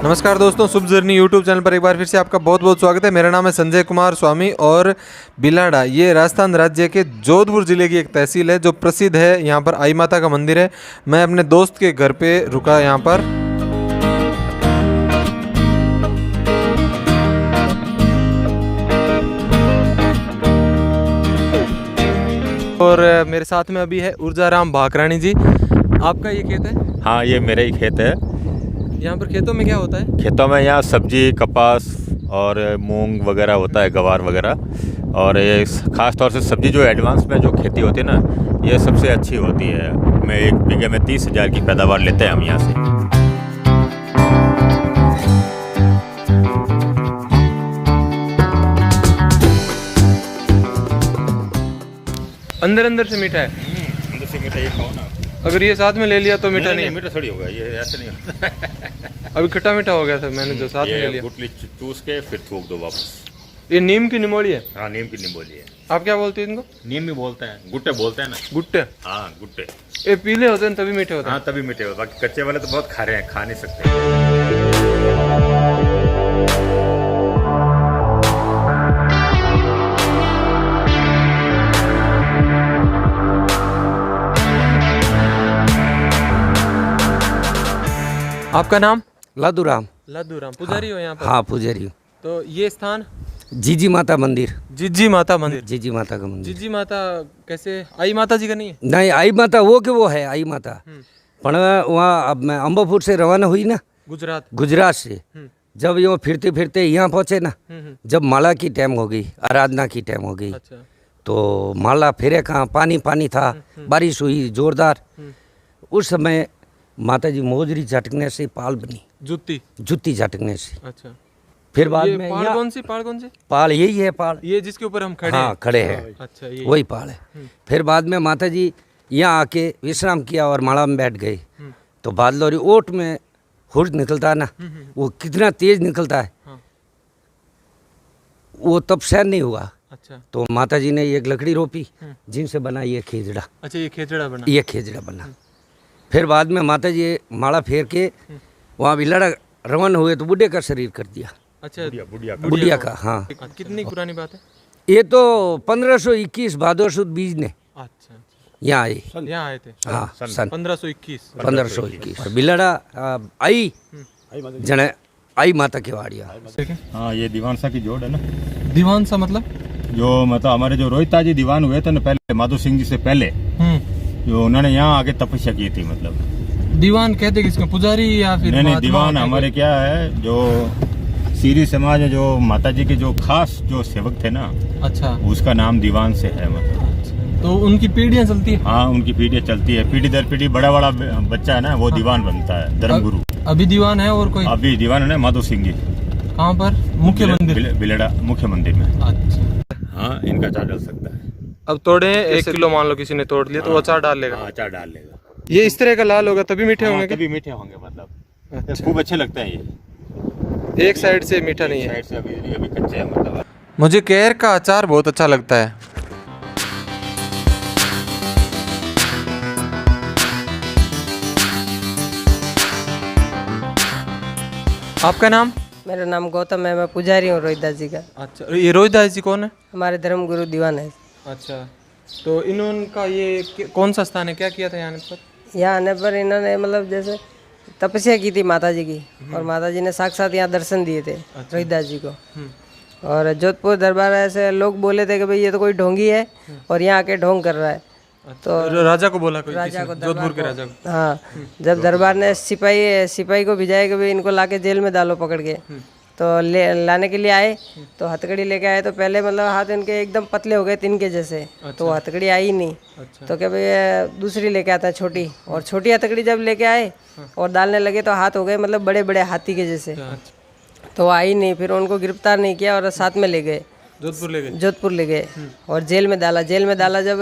नमस्कार दोस्तों, शुभ journey YouTube channel पर एक बार फिर से आपका बहुत बहुत स्वागत है। मेरा नाम है संजय कुमार स्वामी और बिलाड़ा ये राजस्थान राज्य के जोधपुर ज़िले की एक तहसील है जो प्रसिद्ध है। यहाँ पर आई माता का मंदिर है। मैं अपने दोस्त के घर पे रुका यहाँ पर। और मेरे साथ में अभी है ऊर्जाराम भाकरानी जी। आपका ये खेत है? हाँ, ये मेरा ही खेत है। यहाँ पर खेतों में क्या होता है? खेतों में यहाँ सब्जी, कपास और मूंग वगैरह होता है, गवार वगैरह। और ये ख़ास तौर से सब्जी जो एडवांस में जो खेती होती है ना, ये सबसे अच्छी होती है। मैं 1 बीघे में 30,000 की पैदावार लेते हैं हम यहाँ से। अंदर अंदर से मीठा है। अंदर से मीठा ये खाओ ना। अगर ये साथ में ले लिया तो मीठा नहीं, मीठा थोड़ी होगा, ये ऐसे नहीं होता। अभी खट्टा मीठा हो गया था मैंने जो साथ में ले लिया। गुटली चूस के फिर थूक दो वापस। ये नीम की निमोली है? हाँ, नीम की निमोली है। आप क्या बोलते हैं इनको? नीम भी बोलते हैं, गुट्टे बोलते हैं ना। गुट्टे? हाँ, गुट्टे। ये पीले होते हैं तभी मीठे होते हैं? हाँ, तभी मीठे होते हैं। बाकी कच्चे वाले तो बहुत खारे हैं, खा नहीं सकते। आपका नाम? लादूराम। लादूराम पुजारी हो यहाँ पर? हाँ, पुजारी हूँ। तो ये स्थान? जीजी माता मंदिर। जिज्जी माता मंदिर? जीजी माता का मंदिर। जिज्जी माता कैसे? आई माता जी का नहीं है? नहीं, आई माता वो है आई माता। पण वहाँ अब मैं अंबापुर से रवाना हुई ना, गुजरात से। जब यूँ फिरते फिरते यहाँ पहुँचे ना, जब माला की टाइम हो गई, आराधना की टाइम हो गई। अच्छा। तो माला फिरे कहाँ, पानी पानी था, बारिश हुई जोरदार। उस समय माता जी मोजरी झटकने से पाल बनी, जुत्ती झटकने से। अच्छा। फिर बाद ये में पहाड़ कौन सी? पहाड़ कौन सी? पाल यही है, पाल ये जिसके ऊपर हम खड़े हाँ हैं? खड़े हैं। अच्छा, ये वही पाल है। फिर बाद में माता जी यहाँ आके विश्राम किया और माला में बैठ गए। तो बादलोरी ओट में हुर्ज निकलता है ना, वो कितना तेज निकलता है, हाँ। वो तब सहन नहीं हुआ। अच्छा। तो माता जी ने एक लकड़ी रोपी, जिनसे बना ये खेजड़ा। अच्छा, ये खेजड़ा बना? ये खेजड़ा बना। फिर बाद में माता जी माला फेर के वहाँ भी लड़ा रवाना हुए तो बुढ़े का शरीर कर दिया। अच्छा, बुढ़िया का। हाँ, कितनी पुरानी बात है? ये तो 1521 भादो सुद बीज ने अच्छा, यहाँ आए। यहाँ आए थे? हाँ, सन 1521। बिलड़ा आई जने आई माता के वाड़िया। हाँ, ये दीवान सा की जोड़ है ना। दीवान सा मतलब? जो मतलब हमारे जो रोहिता जी दीवान हुए थे ना पहले, माधो सिंह जी से पहले, जो उन्होंने यहाँ आके तपस्या की थी। मतलब दीवान कहते किसको? पुजारी या फिर? नहीं, दीवान हमारे क्या है, जो सीरी समाज है, जो माता जी के जो खास जो सेवक थे ना, अच्छा, उसका नाम दीवान से है। मतलब तो उनकी पीढ़ियां चलती है? हाँ, उनकी पीढ़ी चलती है, पीढ़ी दर पीढ़ी। बड़ा बच्चा है ना, वो दीवान बनता है, धर्मगुरु। अभी दीवान है और कोई? अभी दीवान है ना माधो सिंह जी। कहाँ पर? मुख्य मंदिर? बिलेड़ा मुख्य मंदिर में। अच्छा। हाँ, इनका अचार डल सकता है। अब तोड़े 1 किलो मान लो किसी ने तोड़ लिया तो वो अचार डाल लेगा? हाँ, अचार डाल लेगा। ये इस तरह का लाल होगा तभी मीठे होंगे? तभी मीठे होंगे। मतलब अच्छा। खूब अच्छे लगते हैं ये। एक साइड से मीठा नहीं है? साइड से अभी कच्चे हैं। मतलब मुझे केर का अचार बहुत अच्छा लगता है। आपका नाम? मेरा नाम गौतम है, मैं पुजारी हूँ रोहिदास जी का। अच्छा, ये रोहिदास जी कौन है? हमारे धर्मगुरु दीवान है। अच्छा, तो इन्होंने ये कौन सा स्थान है? क्या किया था यहाँ पर? यहाँ आने पर इन्होंने मतलब जैसे तपस्या की थी माता जी की, और माता जी ने साक्षात यहाँ दर्शन दिए थे रोहिदास जी को। और जोधपुर दरबार ऐसे लोग बोले थे कि भाई ये तो कोई ढोंगी है और यहाँ आके ढोंग कर रहा है। तो राजा को बोला कोई? राजा को, जोधपुर के राजा को? हाँ, जब दरबार ने सिपाही को भिजाया कि भाई इनको लाके जेल में डालो पकड़ के, तो लाने के लिए आए तो हथकड़ी लेके आए। तो पहले मतलब हाथ इनके एकदम पतले हो गए, तिनके जैसे। तो हथकड़ी आई ही नहीं। तो क्या भाई दूसरी लेके आता है छोटी, और छोटी हथकड़ी जब लेके आए और डालने लगे तो हाथ हो गए मतलब बड़े बड़े हाथी के जैसे। तो आई नहीं, फिर उनको गिरफ्तार नहीं किया और साथ में ले गए, जोधपुर ले गए और जेल में डाला। जब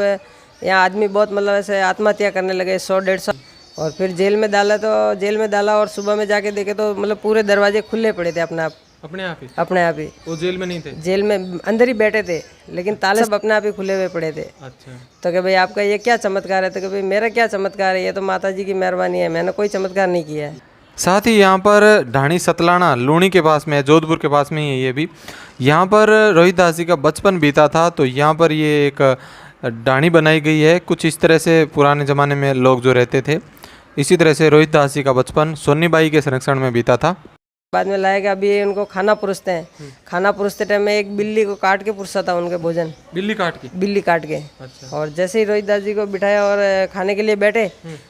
यहाँ आदमी बहुत मतलब ऐसे आत्महत्या करने लगे, 100-150। और फिर जेल में डाला और सुबह में जाके देखे तो मतलब पूरे दरवाजे खुले पड़े थे अपने आप ही। वो जेल में नहीं थे? जेल में अंदर ही बैठे थे, लेकिन ताले सब अपने आप ही खुले हुए पड़े थे। अच्छा। तो कि भाई आपका ये क्या चमत्कार है? तो कि भाई मेरा क्या चमत्कार है, ये तो माता जी की मेहरबानी है, मैंने कोई चमत्कार नहीं किया है। साथ ही यहाँ पर ढाणी सतलाना लूणी के पास में है, जोधपुर के पास में ही है ये भी। यहाँ पर रोहित दास जी का बचपन बीता था, तो यहाँ पर ये एक ढाणी बनाई गई है। कुछ इस तरह से पुराने ज़माने में लोग जो रहते थे, इसी तरह से रोहित दास जी का बचपन सोनीबाई के संरक्षण में बीता था। बाद में लाएगा, अभी ये उनको खाना परोसते हैं। खाना परोसते टाइम में एक बिल्ली को काट के परोसा था उनके भोजन, बिल्ली काट के। अच्छा। और जैसे ही रोहित दास जी को बिठाया और खाने के लिए बैठे,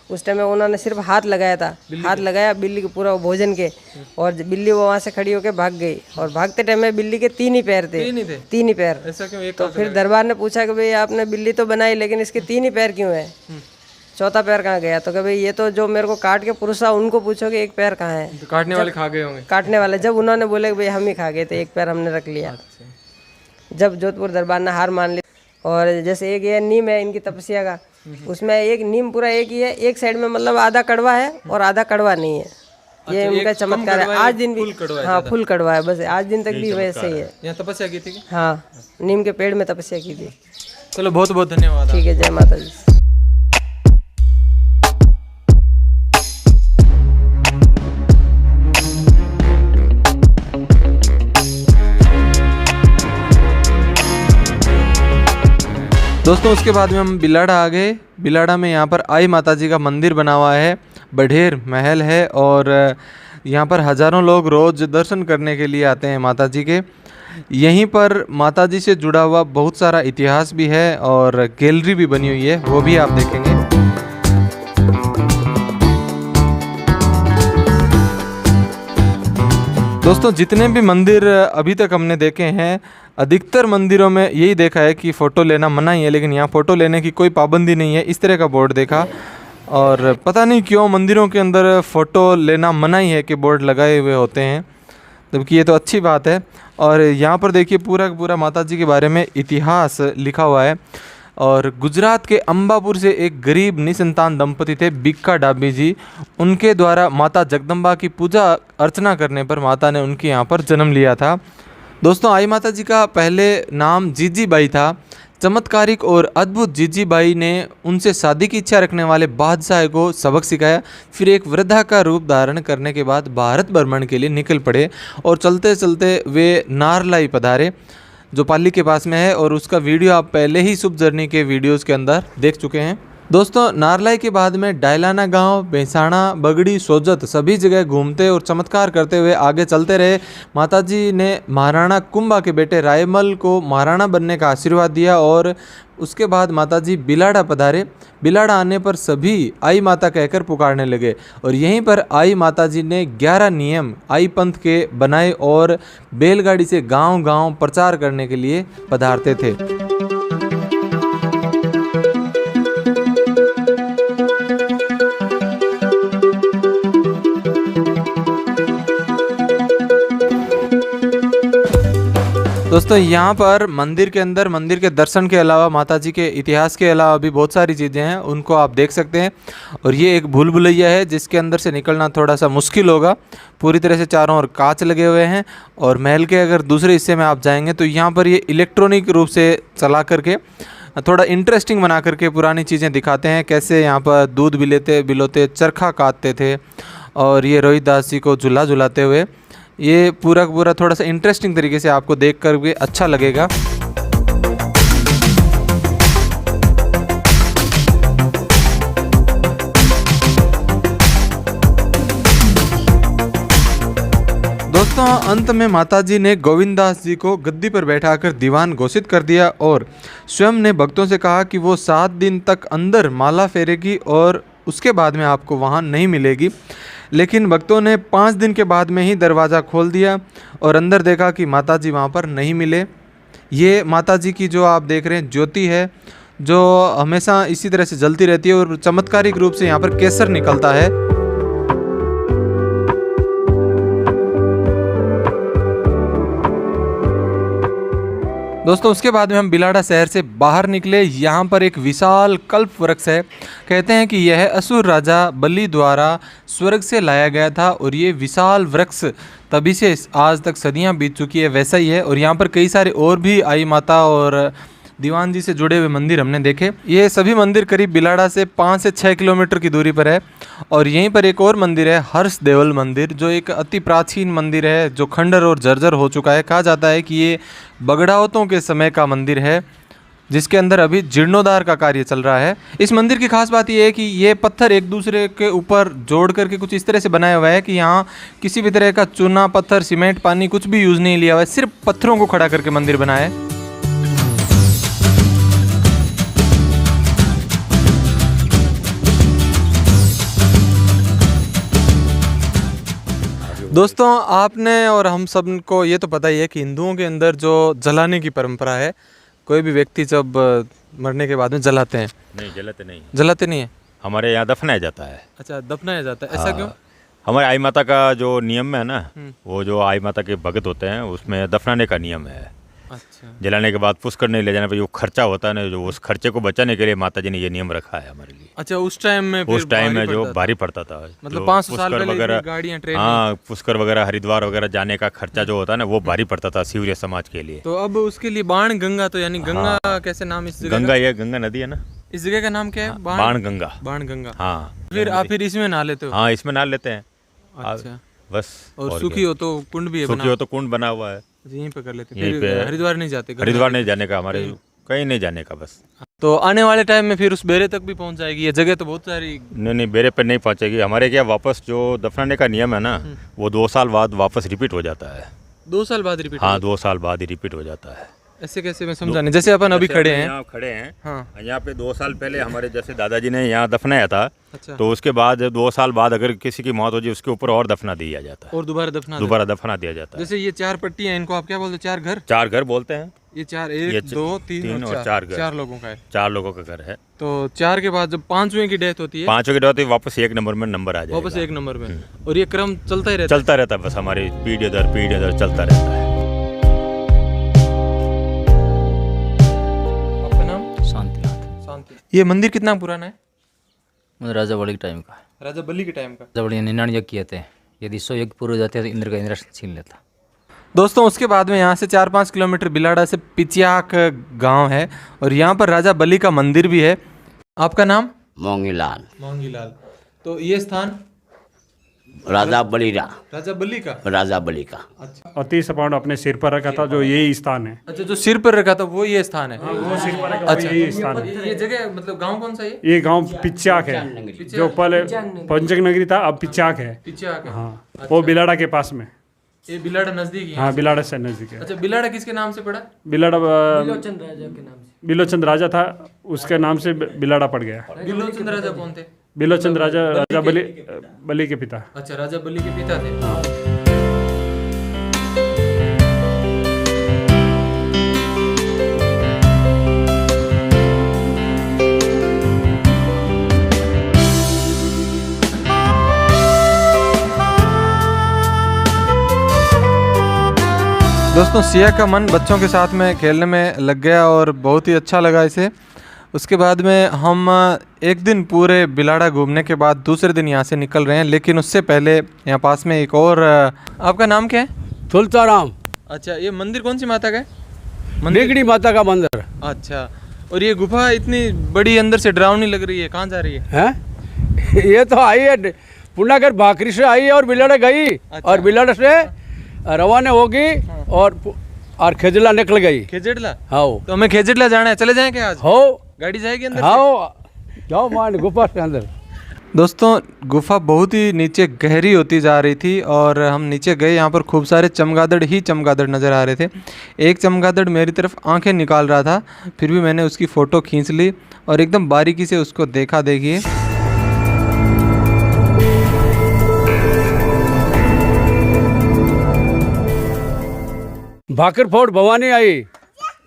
उस टाइम में उन्होंने सिर्फ हाथ लगाया था, हाथ लगाया बिल्ली के पूरा भोजन के, और बिल्ली वो वहाँ से खड़ी होकर भाग गई। और भागते टाइम में बिल्ली के 3 ही पैर थे, 3 ही पैर। ऐसा क्यों? तो फिर दरबार ने पूछा कि भाई आपने बिल्ली तो बनाई, लेकिन इसके 3 ही पैर क्यों है, चौथा पैर कहाँ गया? तो कि भाई ये तो जो मेरे को काट के पुरुषा, उनको पूछो कि एक पैर कहाँ है। तो काटने वाले खा गए होंगे। काटने वाले जब उन्होंने बोले कि भाई हम ही खा गए थे, एक पैर हमने रख लिया। जब जोधपुर दरबार ने हार मान ली, और जैसे एक ये नीम है इनकी तपस्या का, उसमें एक नीम पूरा एक ही है, एक साइड में मतलब आधा कड़वा है और आधा कड़वा नहीं है। ये उनका चमत्कार है। आज दिन भी हाँ फुल कड़वा है, बस आज दिन तक भी वैसे ही है। यहाँ तपस्या की थी? हाँ, नीम के पेड़ में तपस्या की थी। चलो बहुत बहुत धन्यवाद। ठीक है, जय माता दी। दोस्तों उसके बाद में हम बिलाड़ा आ गए। बिलाड़ा में यहाँ पर आई माता जी का मंदिर बना हुआ है, बढ़ेर महल है, और यहाँ पर हज़ारों लोग रोज़ दर्शन करने के लिए आते हैं माता जी के। यहीं पर माता जी से जुड़ा हुआ बहुत सारा इतिहास भी है और गैलरी भी बनी हुई है, वो भी आप देखेंगे। दोस्तों जितने भी मंदिर अभी तक हमने देखे हैं, अधिकतर मंदिरों में यही देखा है कि फ़ोटो लेना मना ही है, लेकिन यहाँ फ़ोटो लेने की कोई पाबंदी नहीं है, इस तरह का बोर्ड देखा। और पता नहीं क्यों मंदिरों के अंदर फ़ोटो लेना मना ही है कि बोर्ड लगाए हुए होते हैं, जबकि ये तो अच्छी बात है। और यहाँ पर देखिए पूरा पूरा माता जी के बारे में इतिहास लिखा हुआ है। और गुजरात के अंबापुर से एक गरीब निसंतान दंपति थे, बिक्का डाबी जी, उनके द्वारा माता जगदम्बा की पूजा अर्चना करने पर माता ने उनके यहाँ पर जन्म लिया था। दोस्तों आई माता जी का पहले नाम जीजी बाई था। चमत्कारिक और अद्भुत जीजी बाई ने उनसे शादी की इच्छा रखने वाले बादशाह को सबक सिखाया। फिर एक वृद्धा का रूप धारण करने के बाद भारत भ्रमण के लिए निकल पड़े और चलते चलते वे नारलाई पधारे, जो पाली के पास में है, और उसका वीडियो आप पहले ही शुभ जर्नी के वीडियोस के अंदर देख चुके हैं। दोस्तों नारलाई के बाद में डायलाना गांव, बेसाणा, बगड़ी, सोजत सभी जगह घूमते और चमत्कार करते हुए आगे चलते रहे। माताजी ने महाराणा कुंभा के बेटे रायमल को महाराणा बनने का आशीर्वाद दिया और उसके बाद माताजी बिलाड़ा पधारे। बिलाड़ा आने पर सभी आई माता कहकर पुकारने लगे और यहीं पर आई माताजी ने 11 नियम आई पंथ के बनाए और बैलगाड़ी से गांव-गांव प्रचार करने के लिए पधारते थे। दोस्तों यहाँ पर मंदिर के अंदर मंदिर के दर्शन के अलावा माता जी के इतिहास के अलावा भी बहुत सारी चीज़ें हैं, उनको आप देख सकते हैं। और ये एक भूल भुलैया है जिसके अंदर से निकलना थोड़ा सा मुश्किल होगा। पूरी तरह से चारों ओर कांच लगे हुए हैं और महल के अगर दूसरे हिस्से में आप जाएंगे तो यहाँ पर ये इलेक्ट्रॉनिक रूप से चला करके थोड़ा इंटरेस्टिंग बना करके पुरानी चीज़ें दिखाते हैं, कैसे यहाँ पर दूध बिलोते चरखा काटते थे और ये रोहित दास जी को झूला झुलाते हुए। ये पूरा थोड़ा सा इंटरेस्टिंग तरीके से आपको देख कर भी अच्छा लगेगा। दोस्तों अंत में माताजी ने गोविंदास जी को गद्दी पर बैठाकर दीवान घोषित कर दिया और स्वयं ने भक्तों से कहा कि वो 7 दिन तक अंदर माला फेरेगी और उसके बाद में आपको वहाँ नहीं मिलेगी। लेकिन भक्तों ने 5 दिन के बाद में ही दरवाज़ा खोल दिया और अंदर देखा कि माताजी वहाँ पर नहीं मिले। ये माताजी की जो आप देख रहे हैं ज्योति है, जो हमेशा इसी तरह से जलती रहती है और चमत्कारिक रूप से यहाँ पर केसर निकलता है। दोस्तों उसके बाद में हम बिलाड़ा शहर से बाहर निकले। यहाँ पर एक विशाल कल्प वृक्ष है। कहते हैं कि यह असुर राजा बलि द्वारा स्वर्ग से लाया गया था और ये विशाल वृक्ष तभी से आज तक सदियाँ बीत चुकी है वैसा ही है। और यहाँ पर कई सारे और भी आई माता और दीवान जी से जुड़े हुए मंदिर हमने देखे। ये सभी मंदिर करीब बिलाड़ा से 5 से 6 किलोमीटर की दूरी पर है। और यहीं पर एक और मंदिर है, हर्ष देवल मंदिर, जो एक अति प्राचीन मंदिर है जो खंडर और जर्जर हो चुका है। कहा जाता है कि ये बगड़ावतों के समय का मंदिर है, जिसके अंदर अभी जीर्णोद्धार का कार्य चल रहा है। इस मंदिर की खास बात यह है कि ये पत्थर एक दूसरे के ऊपर जोड़ करके कुछ इस तरह से बनाया हुआ है कि यहाँ किसी भी तरह का चूना, पत्थर, सीमेंट, पानी कुछ भी यूज़ नहीं लिया हुआ है, सिर्फ पत्थरों को खड़ा करके मंदिर बनाया है। दोस्तों, आपने और हम सबको ये तो पता ही है कि हिंदुओं के अंदर जो जलाने की परंपरा है, कोई भी व्यक्ति जब मरने के बाद में जलाते हैं। नहीं, जलाते नहीं है, हमारे यहाँ दफनाया जाता है। अच्छा, दफनाया जाता है, ऐसा क्यों? हमारे आई माता का जो नियम है ना, वो जो आई माता के भगत होते हैं उसमें दफनाने का नियम है। अच्छा, जलाने के बाद पुष्कर नहीं ले जाना, जो खर्चा होता है ना, जो उस खर्चे को बचाने के लिए माता जी ने ये नियम रखा है हमारे लिए। अच्छा, उस टाइम में उस टाइम में जो भारी पड़ता था, मतलब 500 साल पहले वगैरह, गाड़ियां, ट्रेन, हाँ, पुष्कर वगैरह, हरिद्वार वगैरह जाने का खर्चा जो होता है ना, वो भारी पड़ता था शिवरिय समाज के लिए। तो अब उसके लिए बाण गंगा, तो यानी गंगा, कैसे नाम इस जगह? गंगा, ये गंगा नदी है ना, इस जगह का नाम क्या है? बाण गंगा। बाण गंगा। हाँ, फिर आप इसमें नहा लेते हो? हाँ, इसमें नहा लेते हैं। अच्छा, बस। और सूखी हो तो कुंड भी है, सूखी हो तो कुंड बना हुआ है, यहीं पे कर लेते हैं। यहीं पे। हरिद्वार नहीं जाते? हरिद्वार नहीं जाने का, हमारे कहीं नहीं जाने का बस। तो आने वाले टाइम में फिर उस बेरे तक भी पहुंच जाएगी ये जगह, तो बहुत सारी। नहीं, बेरे पे नहीं पहुंचेगी। हमारे क्या वापस जो दफनाने का नियम है ना, वो 2 साल बाद वापस रिपीट हो जाता है। 2 साल बाद रिपीट? हाँ, 2 साल बाद ही रिपीट हो जाता है। ऐसे कैसे? मैं समझा नहीं। जैसे अपन अभी खड़े हैं, यहाँ खड़े हैं, हाँ, यहाँ पे 2 साल पहले हमारे जैसे दादाजी ने यहाँ दफनाया था। अच्छा, तो उसके बाद 2 साल बाद अगर किसी की मौत हो जाए, उसके ऊपर और दफना दिया जाता है, और दोबारा दफना दिया जाता है। जैसे ये 4 पट्टी है, इनको आप क्या बोलते हैं? 4 घर? 4 घर बोलते हैं। ये 4, 1, 2, 3 और 4 घर। 4 लोगों का है। 4 लोगों का घर है। तो 4 के बाद जब 5वें की डेथ होती है, 5 की डेथ वापस 1 नंबर में नंबर आ जाएगा, वापस 1 नंबर में। और ये क्रम चलता ही रहता है बस, हमारी पीढ़ी दर चलता रहता है। ये मंदिर कितना पुराना है? राजा बलि के टाइम का। राजा बलि के टाइम का? राजा बलि ने 99 यज्ञ किए थे, यदि 100 यज्ञ पूरे हो जाते तो इंद्र का इंद्रासन छीन लेता। दोस्तों, उसके बाद में यहाँ से 4-5 किलोमीटर बिलाड़ा से पिचियाक गांव है, और यहाँ पर राजा बलि का मंदिर भी है। आपका नाम? मोंगीलाल। मोंगीलाल। तो ये स्थान राजा बलि का। राजा बलि का? राजा बलि का। अच्छा, अति सपाट अपने सिर पर रखा था, जो यही स्थान है। अच्छा, जो सिर पर रखा था वो ये स्थान है? वो सिर पर रखा, अच्छा, यही स्थान है। ये जगह मतलब गांव कौन सा है? ये गांव पिच्याक है, जो पहले पंचक नगरी था, अब पिच्याक है। पिचियाक है? हाँ, वो बिलाड़ा के पास में। ये बिलाड़ा नजदीक है? हाँ, बिलाड़ा से नजदीक है। अच्छा, बिलाड़ा किसके नाम से पड़ा? बिलाड़ा बिलोचंद राजा था, उसके नाम से बिलाड़ा पड़ गया। बिलोचंद राजा कौन थे? बिलोचंद राजा बलि के पिता। अच्छा, राजा बलि के पिता थे। दोस्तों, सिया का मन बच्चों के साथ में खेलने में लग गया और बहुत ही अच्छा लगा इसे। उसके बाद में हम एक दिन पूरे बिलाड़ा घूमने के बाद दूसरे दिन यहाँ से निकल रहे हैं, लेकिन उससे पहले यहाँ पास में एक और। आपका नाम क्या है? तुलसाराम। अच्छा, ये मंदिर कौन सी माता का है? नेगड़ी माता का मंदिर। अच्छा, और ये गुफा इतनी बड़ी अंदर से डरावनी लग रही है, कहाँ जा रही है? ये तो आई है पुण्यगर भाकरी से आई है और बिलाड़ा गई। अच्छा। और बिलाड़ा से रवाना होगी और खेजड़ला निकल गई। खेजड़ला? हाँ, तो हमें खेजड़ला जाना है, चले जाएं क्या आज? हो, गाड़ी जाएगी अंदर? हाँ, जाओ मान गुफा के अंदर। दोस्तों, गुफा बहुत ही नीचे गहरी होती जा रही थी और हम नीचे गए। यहाँ पर खूब सारे चमगादड़ ही चमगादड़ नज़र आ रहे थे। एक चमगादड़ मेरी तरफ आंखें निकाल रहा था, फिर भी मैंने उसकी फ़ोटो खींच ली और एकदम बारीकी से उसको देखा। देखिए, भाकर फोड़ भवानी आई।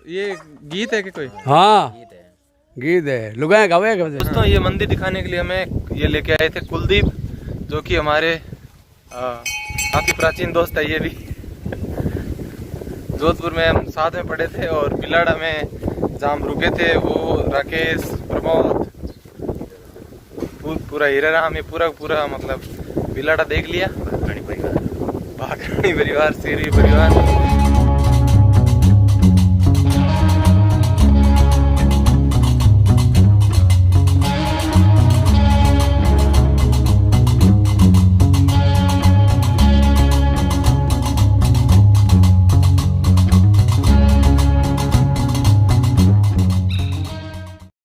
ये गीत है कि कोई? हाँ, गीत है, लुगाए गावे। दोस्तों, ये मंदिर दिखाने के लिए हमें ये लेके आए थे कुलदीप, जो कि हमारे काफ़ी प्राचीन दोस्त है। ये भी जोधपुर में हम साथ में पढ़े थे और बिलाड़ा में जहाँ हम रुके थे, वो राकेश, प्रमोद, पूरा हीराराम, ये पूरा मतलब बिलाड़ा देख लिया। भागनी परिवार, सीरी परिवार।